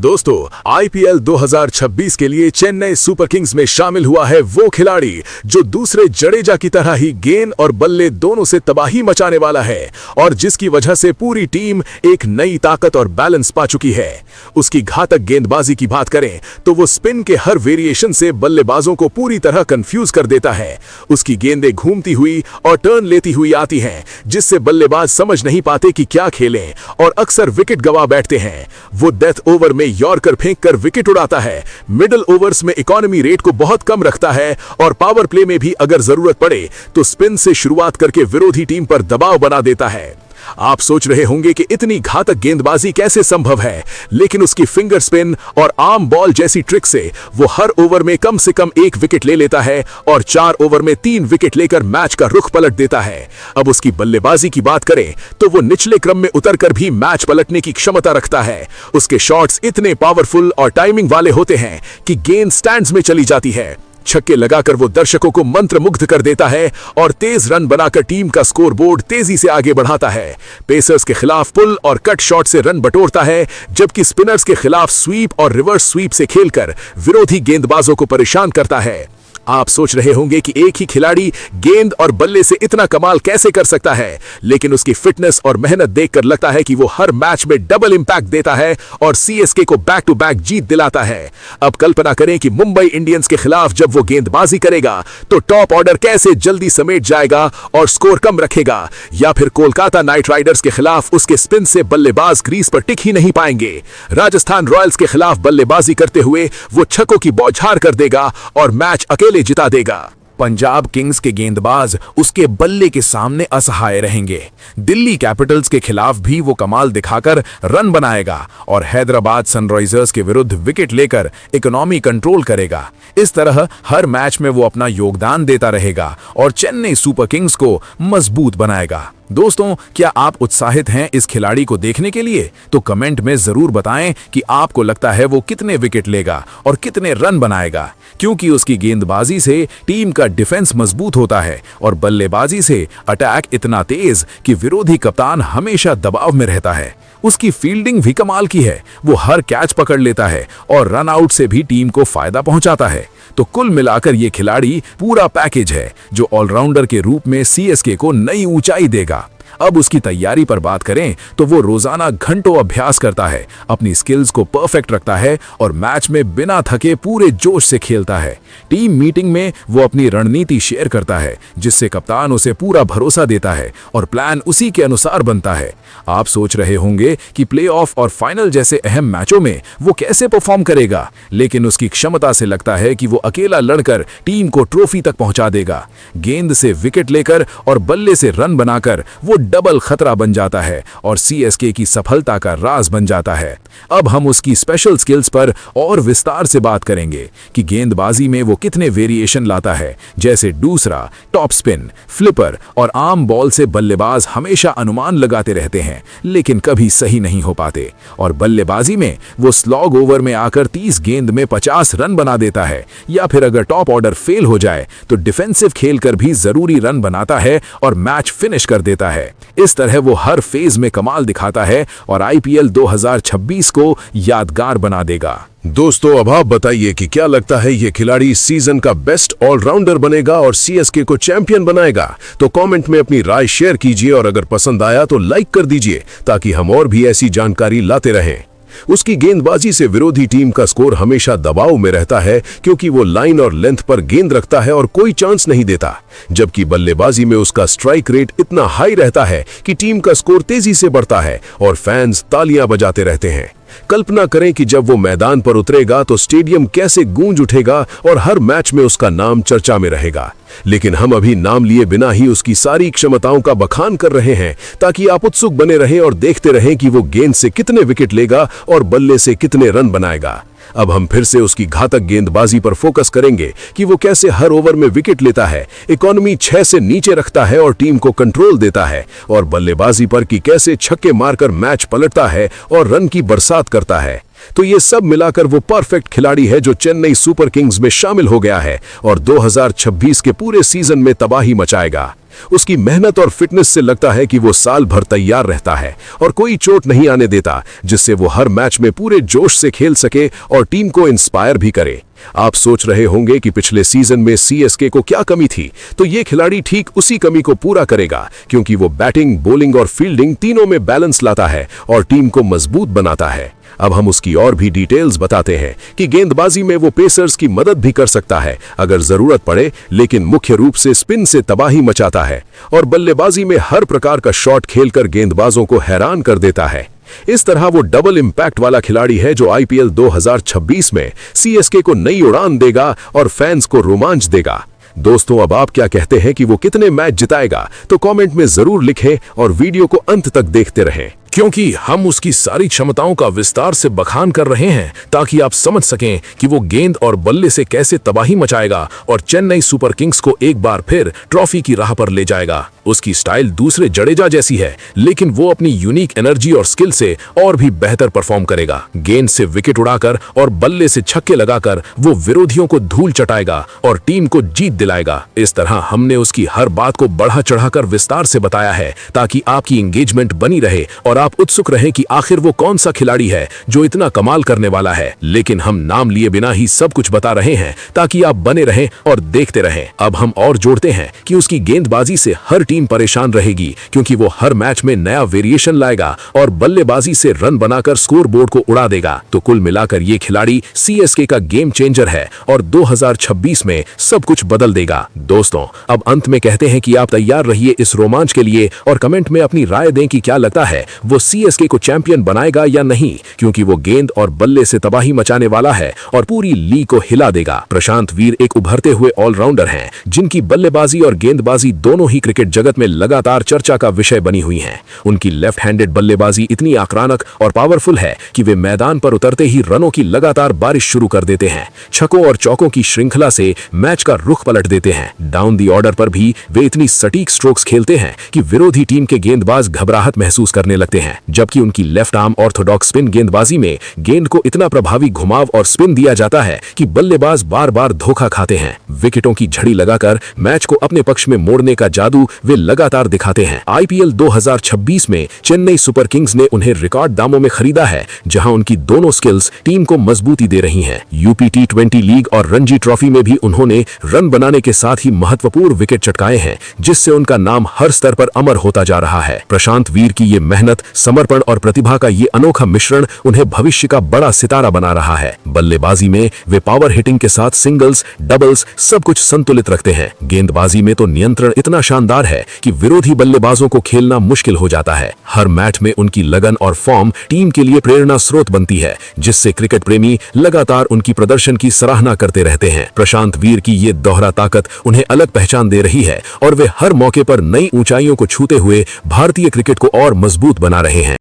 दोस्तों, आईपीएल 2026 के लिए चेन्नई सुपर किंग्स में शामिल हुआ है वो खिलाड़ी जो दूसरे जडेजा की तरह ही गेंद और बल्ले दोनों से तबाही मचाने वाला है और जिसकी वजह से पूरी टीम एक नई ताकत और बैलेंस पा चुकी है। उसकी घातक गेंदबाजी की बात करें तो वो स्पिन के हर वेरिएशन से बल्लेबाजों को पूरी तरह कंफ्यूज कर देता है। उसकी गेंदें घूमती हुई और टर्न लेती हुई आती हैं, जिससे बल्लेबाज समझ नहीं पाते कि क्या खेलें और अक्सर विकेट गंवा बैठते हैं। वो डेथ ओवर में यॉर्कर फेंककर विकेट उड़ाता है, मिडिल ओवर्स में इकोनॉमी रेट को बहुत कम रखता है और पावर प्ले में भी अगर जरूरत पड़े तो स्पिन से शुरुआत करके विरोधी टीम पर दबाव बना देता है। आप सोच रहे होंगे कि इतनी घातक गेंदबाजी कैसे संभव है, लेकिन उसकी फिंगर स्पिन और आर्म बॉल जैसी ट्रिक से वो हर ओवर में कम से कम 1 विकेट ले लेता है और 4 ओवर में 3 विकेट लेकर मैच का रुख पलट देता है। अब उसकी बल्लेबाजी की बात करें तो वो निचले क्रम में उतरकर भी मैच पलटने की क्षमता रखता है। उसके शॉट्स इतने पावरफुल और टाइमिंग वाले होते हैं कि गेंद स्टैंड्स में चली जाती है। छक्के लगाकर वो दर्शकों को मंत्रमुग्ध कर देता है और तेज रन बनाकर टीम का स्कोरबोर्ड तेजी से आगे बढ़ाता है। पेसर्स के खिलाफ पुल और कट शॉट से रन बटोरता है, जबकि स्पिनर्स के खिलाफ स्वीप और रिवर्स स्वीप से खेलकर विरोधी गेंदबाजों को परेशान करता है। आप सोच रहे होंगे कि एक ही खिलाड़ी गेंद और बल्ले से इतना कमाल कैसे कर सकता है, लेकिन उसकी फिटनेस और मेहनत देखकर लगता है कि वो हर मैच में डबल इंपैक्ट देता है और सीएसके को बैक टू बैक जीत दिलाता है। अब कल्पना करें कि मुंबई इंडियंस के खिलाफ जब वो गेंदबाजी करेगा तो टॉप ऑर्डर कैसे जल्दी समेट जाएगा और स्कोर कम रखेगा, या फिर कोलकाता नाइट राइडर्स के खिलाफ उसके स्पिन से बल्लेबाज क्रीज पर टिक ही नहीं पाएंगे। राजस्थान रॉयल्स के खिलाफ बल्लेबाजी करते हुए वो छक्कों की बौछार कर देगा और मैच अकेले जिता देगा। पंजाब किंग्स के गेंदबाज उसके बल्ले के सामने असहाय रहेंगे। दिल्ली कैपिटल्स के खिलाफ भी वो कमाल दिखाकर रन बनाएगा और हैदराबाद सनराइजर्स के विरुद्ध विकेट लेकर इकोनॉमी कंट्रोल करेगा। इस तरह हर मैच में वो अपना योगदान देता रहेगा और चेन्नई सुपर किंग्स को मजबूत बनाएगा। दोस्तों, क्या आप उत्साहित हैं इस खिलाड़ी को देखने के लिए? तो कमेंट में जरूर बताएं कि आपको लगता है वो कितने विकेट लेगा और कितने रन बनाएगा, क्योंकि उसकी गेंदबाजी से टीम का डिफेंस मजबूत होता है और बल्लेबाजी से अटैक इतना तेज कि विरोधी कप्तान हमेशा दबाव में रहता है। उसकी फील्डिंग भी कमाल की है, वो हर कैच पकड़ लेता है और रन आउट से भी टीम को फायदा पहुंचाता है। तो कुल मिलाकर ये खिलाड़ी पूरा पैकेज है जो ऑलराउंडर के रूप में सीएसके को नई ऊंचाई देगा। अब उसकी तैयारी पर बात करें तो वो रोजाना घंटों अभ्यास करता है, अपनी स्किल्स को परफेक्ट रखता है और मैच में बिना थके पूरे जोश से खेलता है। टीम मीटिंग में वो अपनी रणनीति शेयर करता है, जिससे कप्तान उसे पूरा भरोसा देता है और प्लान उसी के अनुसार बनता है। आप सोच रहे होंगे कि प्लेऑफ और फाइनल जैसे अहम मैचों में वो कैसे परफॉर्म करेगा, लेकिन उसकी क्षमता से लगता है कि वो अकेला लड़कर टीम को ट्रॉफी तक पहुंचा देगा। गेंद से विकेट लेकर और बल्ले से रन बनाकर वो डबल खतरा बन जाता है और सीएसके की सफलता का राज बन जाता है। अब हम उसकी स्पेशल स्किल्स पर और विस्तार से बात करेंगे कि गेंदबाजी में वो कितने वेरिएशन लाता है, जैसे दूसरा, टॉप स्पिन, फ्लिपर और आर्म बॉल से बल्लेबाज हमेशा अनुमान लगाते रहते हैं, लेकिन कभी सही नहीं हो पाते। और बल्लेबाजी में वो स्लॉग ओवर में आकर 30 गेंद में 50 रन बना देता है, या फिर अगर टॉप ऑर्डर फेल हो जाए तो डिफेंसिव खेलकर भी जरूरी रन बनाता है और मैच फिनिश कर देता है। इस तरह वो हर फेज में कमाल दिखाता है और आईपीएल 2026 को यादगार बना देगा। दोस्तों, अब आप बताइए कि क्या लगता है ये खिलाड़ी सीजन का बेस्ट ऑलराउंडर बनेगा और सीएसके को चैंपियन बनाएगा? तो कमेंट में अपनी राय शेयर कीजिए और अगर पसंद आया तो लाइक कर दीजिए ताकि हम और भी ऐसी जानकारी लाते रहें। उसकी गेंदबाजी से विरोधी टीम का स्कोर हमेशा दबाव में रहता है, क्योंकि वो लाइन और लेंथ पर गेंद रखता है और कोई चांस नहीं देता, जबकि बल्लेबाजी में उसका स्ट्राइक रेट इतना हाई रहता है कि टीम का स्कोर तेजी से बढ़ता है और फैंस तालियां बजाते रहते हैं। कल्पना करें कि जब वो मैदान पर उतरेगा तो स्टेडियम कैसे गूंज उठेगा और हर मैच में उसका नाम चर्चा में रहेगा। लेकिन हम अभी नाम लिए बिना ही उसकी सारी क्षमताओं का बखान कर रहे हैं, ताकि आप उत्सुक बने रहें और देखते रहें कि वो गेंद से कितने विकेट लेगा और बल्ले से कितने रन बनाएगा। अब हम फिर से उसकी घातक गेंदबाजी पर फोकस करेंगे कि वो कैसे हर ओवर में विकेट लेता है, इकोनॉमी 6 से नीचे रखता है और टीम को कंट्रोल देता है, और बल्लेबाजी पर कि कैसे छक्के मारकर मैच पलटता है और रन की बरसात करता है। तो ये सब मिलाकर वो परफेक्ट खिलाड़ी है जो चेन्नई सुपर किंग्स में शामिल हो गया है और 2026 के पूरे सीजन में तबाही मचाएगा। उसकी मेहनत और फिटनेस से लगता है कि वो साल भर तैयार रहता है और कोई चोट नहीं आने देता, जिससे वो हर मैच में पूरे जोश से खेल सके और टीम को इंस्पायर भी करे। आप सोच रहे होंगे कि पिछले सीजन में सीएसके को क्या कमी थी, तो ये खिलाड़ी ठीक उसी कमी को पूरा करेगा, क्योंकि वो बैटिंग, बॉलिंग और फील्डिंग तीनों में बैलेंस लाता है और टीम को मजबूत बनाता है। अब हम उसकी और भी डिटेल्स बताते हैं कि गेंदबाजी में वो पेसर्स की मदद भी कर सकता है अगर जरूरत पड़े, लेकिन मुख्य रूप से स्पिन से तबाही मचाता है और बल्लेबाजी में हर प्रकार का शॉट खेलकर गेंदबाजों को हैरान कर देता है। इस तरह वो डबल इंपैक्ट वाला खिलाड़ी है जो आईपीएल 2026 में सीएसके को नई उड़ान देगा और फैंस को रोमांच देगा। दोस्तों, अब आप क्या कहते हैं कि वो कितने मैच जिताएगा? तो कमेंट में जरूर लिखें और वीडियो को अंत तक देखते रहें, क्योंकि हम उसकी सारी क्षमताओं का विस्तार से बखान कर रहे हैं ताकि आप समझ सकें कि वो गेंद और बल्ले से कैसे तबाही मचाएगा और चेन्नई सुपर किंग्स को एक बार फिर ट्रॉफी की राह पर ले जाएगा। उसकी स्टाइल दूसरे जडेजा जैसी है, लेकिन वो अपनी यूनिक एनर्जी और स्किल से और भी बेहतर परफॉर्म करेगा। गेंद से विकेट उड़ाकर और बल्ले से छक्के लगाकर वो विरोधियों को धूल चटाएगा और टीम को जीत दिलाएगा। इस तरह हमने उसकी हर बात को बढ़ा चढ़ाकर विस्तार से बताया है ताकि आपकी एंगेजमेंट बनी रहे और आप उत्सुक रहें कि आखिर वो कौन सा खिलाड़ी है जो इतना कमाल करने वाला है। लेकिन हम नाम लिए बिना ही सब कुछ बता रहे हैं ताकि आप बने रहें और देखते रहें। अब हम और जोड़ते हैं कि उसकी गेंदबाजी से हर टीम परेशान रहेगी, क्योंकि वो हर मैच में नया वेरिएशन लाएगा और बल्लेबाजी से रन बनाकर स्कोर बोर्ड को उड़ा देगा। तो कुल मिलाकर ये खिलाड़ी सीएसके का गेम चेंजर है और 2026 में सब कुछ बदल देगा। दोस्तों, अब अंत में कहते हैं कि आप तैयार रहिए इस रोमांच के लिए और कमेंट में अपनी राय दें कि क्या लगता है वो सीएसके को चैंपियन बनाएगा या नहीं, क्योंकि वो गेंद और बल्ले से तबाही मचाने वाला है और पूरी लीग को हिला देगा। प्रशांत वीर एक उभरते हुए ऑलराउंडर हैं, जिनकी बल्लेबाजी और गेंदबाजी दोनों ही क्रिकेट जगत में लगातार चर्चा का विषय बनी हुई हैं। उनकी लेफ्ट हैंडेड बल्लेबाजी इतनी आक्रामक और पावरफुल है कि वे मैदान पर उतरते ही रनों की लगातार बारिश शुरू कर देते हैं। छक्कों और चौकों की श्रृंखला से मैच का रुख पलट देते हैं। डाउन दी ऑर्डर पर भी वे इतनी सटीक स्ट्रोक्स खेलते हैं कि विरोधी टीम के गेंदबाज घबराहट महसूस करने लगते हैं, जबकि उनकी लेफ्ट आर्म ऑर्थोडॉक्स स्पिन गेंदबाजी में गेंद को इतना प्रभावी घुमाव और स्पिन दिया जाता है कि बल्लेबाज बार बार धोखा खाते हैं। विकेटों की झड़ी लगाकर मैच को अपने पक्ष में मोड़ने का जादू वे लगातार दिखाते हैं। आईपीएल 2026 में चेन्नई सुपर किंग्स ने उन्हें रिकॉर्ड दामों में खरीदा है, जहां उनकी दोनों स्किल्स टीम को मजबूती दे रही हैं। यूपी टी20 लीग और रणजी ट्रॉफी में भी उन्होंने रन बनाने के साथ ही महत्वपूर्ण विकेट चटकाए हैं, जिससे उनका नाम हर स्तर पर अमर होता जा रहा है। प्रशांत वीर की ये मेहनत, समर्पण और प्रतिभा का ये अनोखा मिश्रण उन्हें भविष्य का बड़ा सितारा बना रहा है। बल्लेबाजी में वे पावर हिटिंग के साथ सिंगल्स, डबल्स सब कुछ संतुलित रखते हैं। गेंदबाजी में तो नियंत्रण इतना शानदार है कि विरोधी बल्लेबाजों को खेलना मुश्किल हो जाता है। हर मैच में उनकी लगन और फॉर्म टीम के लिए प्रेरणा स्रोत बनती है, जिससे क्रिकेट प्रेमी लगातार उनकी प्रदर्शन की सराहना करते रहते हैं। प्रशांत वीर की ये दोहरा ताकत उन्हें अलग पहचान दे रही है और वे हर मौके पर नई ऊंचाइयों को छूते हुए भारतीय क्रिकेट को और मजबूत बना रहे हैं।